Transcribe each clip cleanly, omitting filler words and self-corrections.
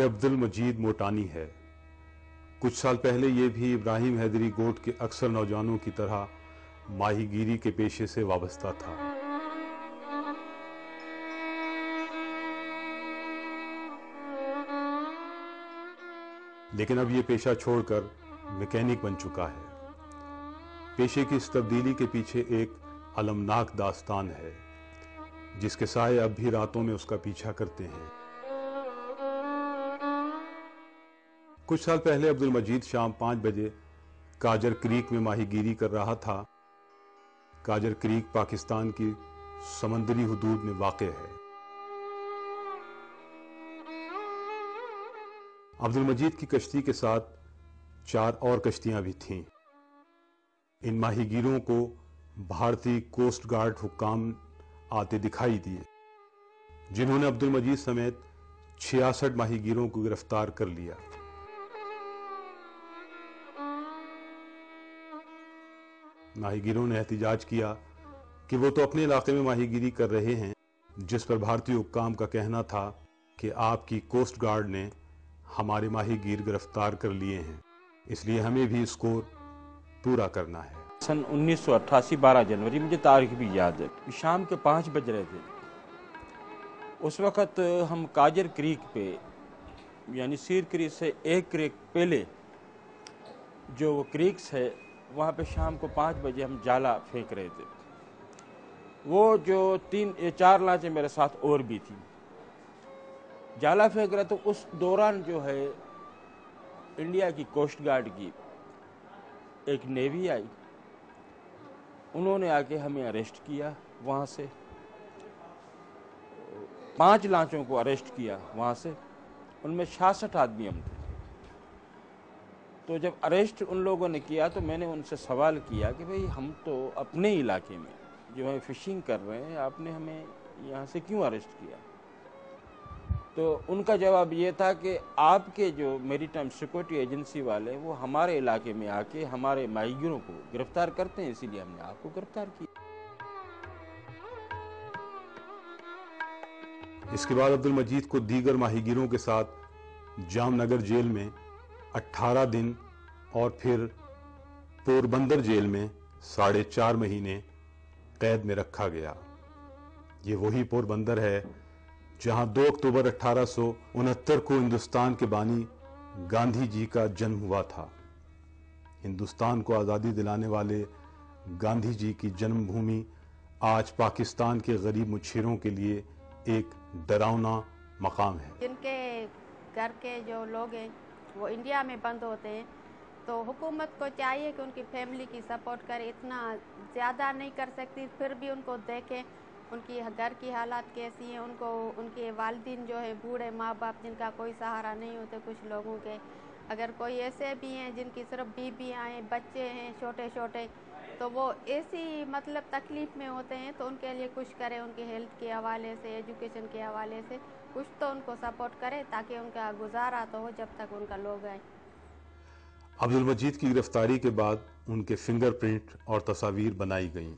یہ عبدل مجید موٹانی ہے۔ کچھ سال پہلے یہ بھی ابراہیم حیدری گوٹ کے اکثر نوجوانوں کی طرح ماہی گیری کے پیشے سے وابستہ تھا۔ لیکن اب یہ پیشہ چھوڑ کر میکینک بن چکا ہے۔ پیشے کی اس تبدیلی کے پیچھے ایک المناک داستان ہے جس کے سائے اب بھی راتوں میں اس کا پیچھا کرتے ہیں۔ کچھ سال پہلے عبد المجید شام 5 بجے کاجر کریک میں ماہی گیری کر رہا تھا۔ کاجر کریک پاکستان کی سمندری حدود میں واقع ہے۔ عبد المجید کی کشتی کے ساتھ 4 اور کشتیاں بھی تھیں۔ ان ماہی گیروں کو بھارتی کوسٹ گارڈ حکام آتے دکھائی دیے، جنہوں نے عبد المجید سمیت 66 ماہی گیروں کو گرفتار کر لیا۔ ماہی گیروں نے احتجاج کیا کہ وہ تو اپنے علاقے میں ماہی گیری کر رہے ہیں، جس پر بھارتی حکام کا کہنا تھا کہ آپ کی کوسٹ گارڈ نے ہمارے ماہی گیر گرفتار کر لیے ہیں، اس لیے ہمیں بھی اسکور پورا کرنا ہے۔ سن 1988 12 جنوری، مجھے تاریخ بھی یاد ہے، شام کے 5 بج رہے تھے۔ اس وقت ہم کاجر کریک پہ، یعنی سیر کریک سے ایک کریک پہلے جو وہ کریکس ہے، وہاں پہ شام کو 5 بجے ہم جالا پھینک رہے تھے۔ وہ جو 4 لانچیں میرے ساتھ اور بھی تھیں، جالا پھینک رہے تو اس دوران جو ہے انڈیا کی کوسٹ گارڈ کی ایک نیوی آئی، انہوں نے آ کے ہمیں اریسٹ کیا۔ وہاں سے 5 لانچوں کو اریسٹ کیا وہاں سے، ان میں 66 آدمی ہم تھے۔ تو جب اریسٹ ان لوگوں نے کیا تو میں نے ان سے سوال کیا کہ بھئی ہم تو اپنے علاقے میں جو ہے فشنگ کر رہے ہیں، آپ نے ہمیں یہاں سے کیوں اریسٹ کیا؟ تو ان کا جواب یہ تھا کہ آپ کے جو میری ٹائم سیکورٹی ایجنسی والے وہ ہمارے علاقے میں آ کے ہمارے ماہی گیروں کو گرفتار کرتے ہیں، اسی لیے ہم نے آپ کو گرفتار کیا۔ اس کے بعد عبد المجید کو دیگر ماہی گیروں کے ساتھ جام نگر جیل میں 18 دن اور پھر پوربندر جیل میں 4.5 مہینے قید میں رکھا گیا۔ یہ وہی پوربندر ہے جہاں 2 اکتوبر 1869 کو ہندوستان کے بانی گاندھی جی کا جنم ہوا تھا۔ ہندوستان کو آزادی دلانے والے گاندھی جی کی جنم بھومی آج پاکستان کے غریب مچھروں کے لیے ایک ڈراؤنا مقام ہے۔ جن کے گھر کے جو لوگ ہیں وہ انڈیا میں بند ہوتے ہیں، تو حکومت کو چاہیے کہ ان کی فیملی کی سپورٹ کرے، اتنا زیادہ نہیں کر سکتی، پھر بھی ان کو دیکھیں ان کی گھر کی حالات کیسی ہیں، ان کو ان کے والدین جو ہے بوڑھے ماں باپ جن کا کوئی سہارا نہیں ہوتے، کچھ لوگوں کے اگر کوئی ایسے بھی ہیں جن کی صرف بیویاں ہیں، بچے ہیں چھوٹے چھوٹے، تو وہ ایسی مطلب تکلیف میں ہوتے ہیں، تو ان کے لیے کچھ کرے، ان کے ہیلتھ کے حوالے سے، ایجوکیشن کے حوالے سے کچھ تو ان کو سپورٹ کرے تاکہ ان کا گزارا تو ہو جب تک ان کا لوگ آئیں۔ عبد المجید کی گرفتاری کے بعد ان کے فنگر پرنٹ اور تصاویر بنائی گئیں۔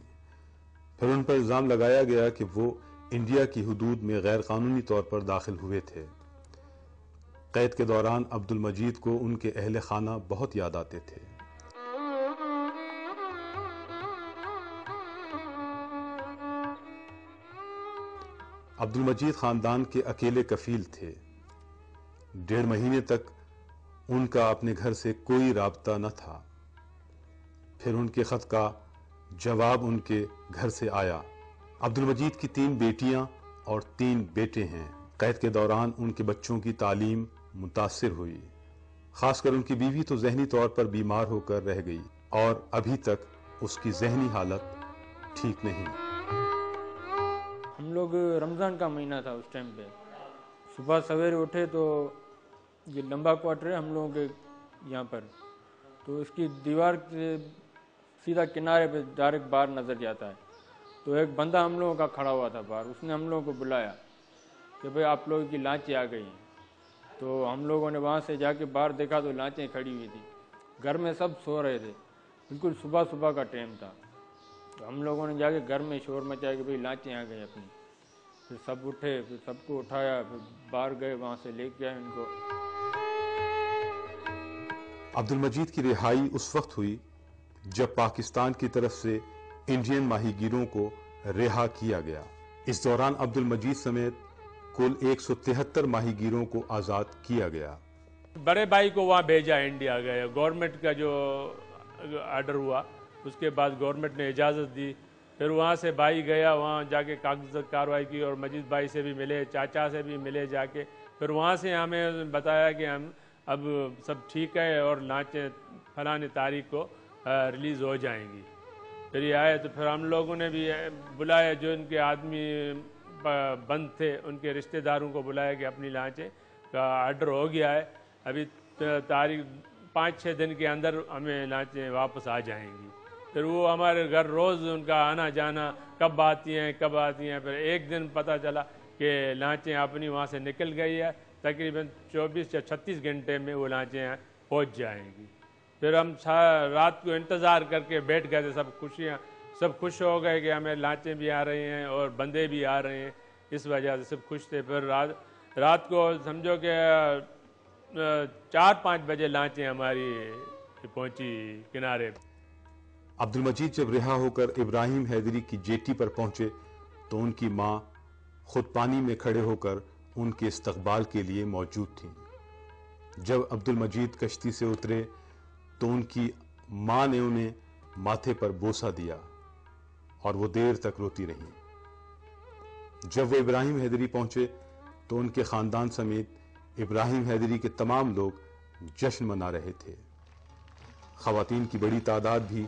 پھر ان پر الزام لگایا گیا کہ وہ انڈیا کی حدود میں غیر قانونی طور پر داخل ہوئے تھے۔ قید کے دوران عبد المجید کو ان کے اہل خانہ بہت یاد آتے تھے۔ عبد المجید خاندان کے اکیلے کفیل تھے۔ 1.5 مہینے تک ان کا اپنے گھر سے کوئی رابطہ نہ تھا۔ پھر ان کے خط کا جواب ان کے گھر سے آیا۔ عبد المجید کی 3 بیٹیاں اور 3 بیٹے ہیں۔ قید کے دوران ان کے بچوں کی تعلیم متاثر ہوئی، خاص کر ان کی بیوی تو ذہنی طور پر بیمار ہو کر رہ گئی اور ابھی تک اس کی ذہنی حالت ٹھیک نہیں۔ ہم لوگ رمضان کا مہینہ تھا اس ٹائم پہ، صبح سویرے اٹھے تو یہ لمبا کوارٹر ہے ہم لوگوں کے یہاں پر، تو اس کی دیوار کے سیدھا کنارے پہ ڈائریکٹ باہر نظر جاتا ہے، تو ایک بندہ ہم لوگوں کا کھڑا ہوا تھا باہر، اس نے ہم لوگوں کو بلایا کہ بھئی آپ لوگوں کی لانچیں آ گئی ہیں۔ تو ہم لوگوں نے وہاں سے جا کے باہر دیکھا تو لانچیں کھڑی ہوئی تھیں، گھر میں سب سو رہے تھے، بالکل صبح کا ٹائم تھا۔ تو ہم لوگوں نے جا کے گھر میں شور مچایا کہ بھئی لانچیں آ گئی اپنی۔ پھر سب اٹھے، پھر سب کو اٹھایا، پھر باہر گئے، وہاں سے لے کے آئے ان کو۔ عبد المجید کی رہائی اس وقت ہوئی جب پاکستان کی طرف سے انڈین ماہی گیروں کو رہا کیا گیا۔ اس دوران عبد المجید سمیت کل 173 ماہی گیروں کو آزاد کیا گیا۔ بڑے بھائی کو وہاں بھیجا، انڈیا گئے، گورنمنٹ کا جو آرڈر ہوا اس کے بعد گورنمنٹ نے اجازت دی، پھر وہاں سے بھائی گیا، وہاں جا کے کاغذ کارروائی کی اور مجید بھائی سے بھی ملے، چاچا سے بھی ملے جا کے، پھر وہاں سے ہمیں بتایا کہ ہم اب سب ٹھیک ہے اور لانچیں فلاں تاریخ کو ریلیز ہو جائیں گی۔ پھر یہ آئے تو پھر ہم لوگوں نے بھی بلایا، جو ان کے آدمی بند تھے ان کے رشتہ داروں کو بلایا کہ اپنی لانچیں کا آرڈر ہو گیا ہے، ابھی تاریخ 5-6 دن کے اندر ہمیں لانچیں واپس آ جائیں گی۔ پھر وہ ہمارے گھر روز ان کا آنا جانا، کب آتی ہیں کب آتی ہیں۔ پھر ایک دن پتہ چلا کہ لانچیں اپنی وہاں سے نکل گئی ہے، تقریباً 24 یا 36 گھنٹے میں وہ لانچیں پہنچ جائیں گی۔ پھر ہم رات کو انتظار کر کے بیٹھ گئے تھے، سب خوش ہو گئے کہ ہمیں لانچیں بھی آ رہی ہیں اور بندے بھی آ رہے ہیں، اس وجہ سے سب خوش تھے۔ پھر رات کو سمجھو کہ 4-5 بجے لانچیں ہماری پہنچی کنارے۔ عبد المجید جب رہا ہو کر ابراہیم حیدری کی جیٹی پر پہنچے تو ان کی ماں خود پانی میں کھڑے ہو کر ان کے استقبال کے لیے موجود تھیں۔ جب عبد المجید کشتی سے اترے تو ان کی ماں نے انہیں ماتھے پر بوسہ دیا اور وہ دیر تک روتی رہیں۔ جب وہ ابراہیم حیدری پہنچے تو ان کے خاندان سمیت ابراہیم حیدری کے تمام لوگ جشن منا رہے تھے۔ خواتین کی بڑی تعداد بھی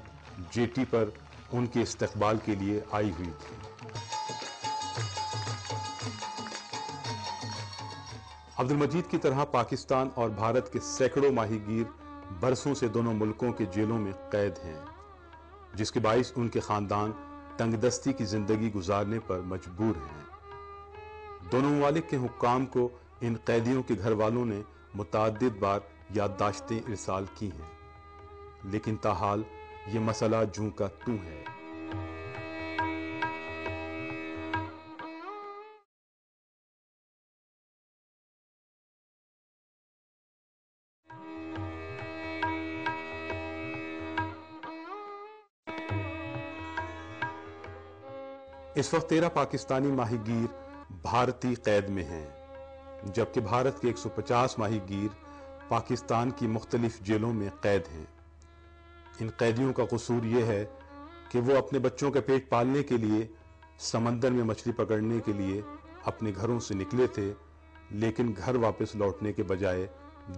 جیٹی پر ان کے استقبال کے لیے آئی ہوئی تھی۔ عبد المجید کی طرح پاکستان اور بھارت کے سینکڑوں ماہی گیر برسوں سے دونوں ملکوں کے جیلوں میں قید ہیں، جس کے باعث ان کے خاندان تنگ دستی کی زندگی گزارنے پر مجبور ہیں۔ دونوں ممالک کے حکام کو ان قیدیوں کے گھر والوں نے متعدد بار یادداشتیں ارسال کی ہیں، لیکن تاحال یہ مسئلہ جوں کا توں ہے۔ اس وقت 13 پاکستانی ماہی گیر بھارتی قید میں ہیں، جبکہ بھارت کے 150 ماہی گیر پاکستان کی مختلف جیلوں میں قید ہیں۔ ان قیدیوں کا قصور یہ ہے کہ وہ اپنے بچوں کا پیٹ پالنے کے لیے سمندر میں مچھلی پکڑنے کے لیے اپنے گھروں سے نکلے تھے، لیکن گھر واپس لوٹنے کے بجائے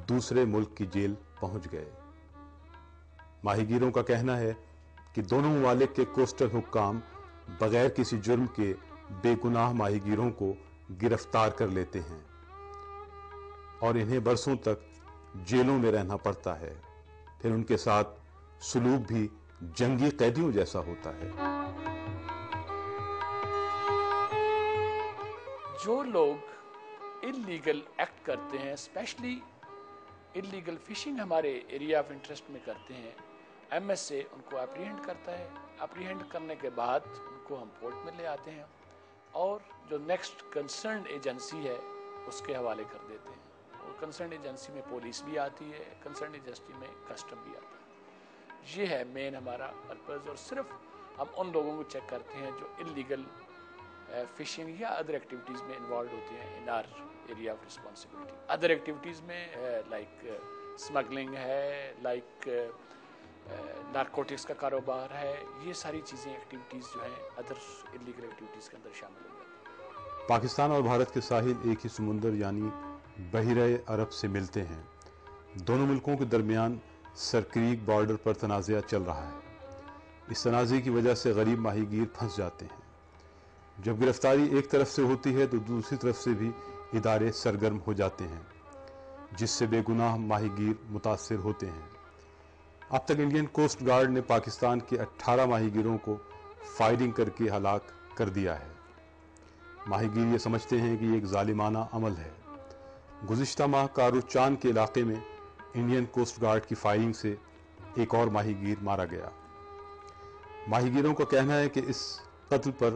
دوسرے ملک کی جیل پہنچ گئے۔ ماہی گیروں کا کہنا ہے کہ دونوں ممالک کے کوسٹل حکام بغیر کسی جرم کے بے گناہ ماہی گیروں کو گرفتار کر لیتے ہیں اور انہیں برسوں تک جیلوں میں رہنا پڑتا ہے۔ پھر ان کے ساتھ سلوک بھی جنگی قیدیوں جیسا ہوتا ہے۔ جو لوگ انلیگل ایکٹ کرتے ہیں، اسپیشلی انلیگل فشنگ ہمارے ایریا آف انٹرسٹ میں کرتے ہیں، ایم ایس اے ان کو اپریہینڈ کرتا ہے۔ اپریہینڈ کرنے کے بعد ان کو ہم پورٹ میں لے آتے ہیں اور جو نیکسٹ کنسرنڈ ایجنسی ہے اس کے حوالے کر دیتے ہیں۔ اور کنسرنڈ ایجنسی میں پولیس بھی آتی ہے، کنسرنڈ ایجنسی میں کسٹم بھی آتا ہے۔ یہ ہے مین ہمارا پرپز، اور صرف ہم ان لوگوں کو چیک کرتے ہیں جو انلیگل فشنگ یا ادر ایکٹیویٹیز میں انوالوڈ ہوتے ہیں in our area of responsibility. Other activities میں لائک اسمگلنگ ہے، لائک نارکوٹکس کا کاروبار ہے، یہ ساری چیزیں ایکٹیویٹیز جو ہیں ادر انلیگل ایکٹیویٹیز کے اندر شامل ہو جاتی ہیں۔ پاکستان اور بھارت کے ساحل ایک ہی سمندر یعنی بحیرہ عرب سے ملتے ہیں۔ دونوں ملکوں کے درمیان سر کریک بارڈر پر تنازعہ چل رہا ہے۔ اس تنازع کی وجہ سے غریب ماہی گیر پھنس جاتے ہیں۔ جب گرفتاری ایک طرف سے ہوتی ہے تو دوسری طرف سے بھی ادارے سرگرم ہو جاتے ہیں، جس سے بے گناہ ماہی گیر متاثر ہوتے ہیں۔ اب تک انڈین کوسٹ گارڈ نے پاکستان کے 18 ماہی گیروں کو فائرنگ کر کے ہلاک کر دیا ہے۔ ماہی گیر یہ سمجھتے ہیں کہ یہ ایک ظالمانہ عمل ہے۔ گزشتہ ماہ کاروچان کے علاقے میں انڈین کوسٹ گارڈ کی فائرنگ سے ایک اور ماہی گیر مارا گیا۔ ماہی گیروں کا کہنا ہے کہ اس قتل پر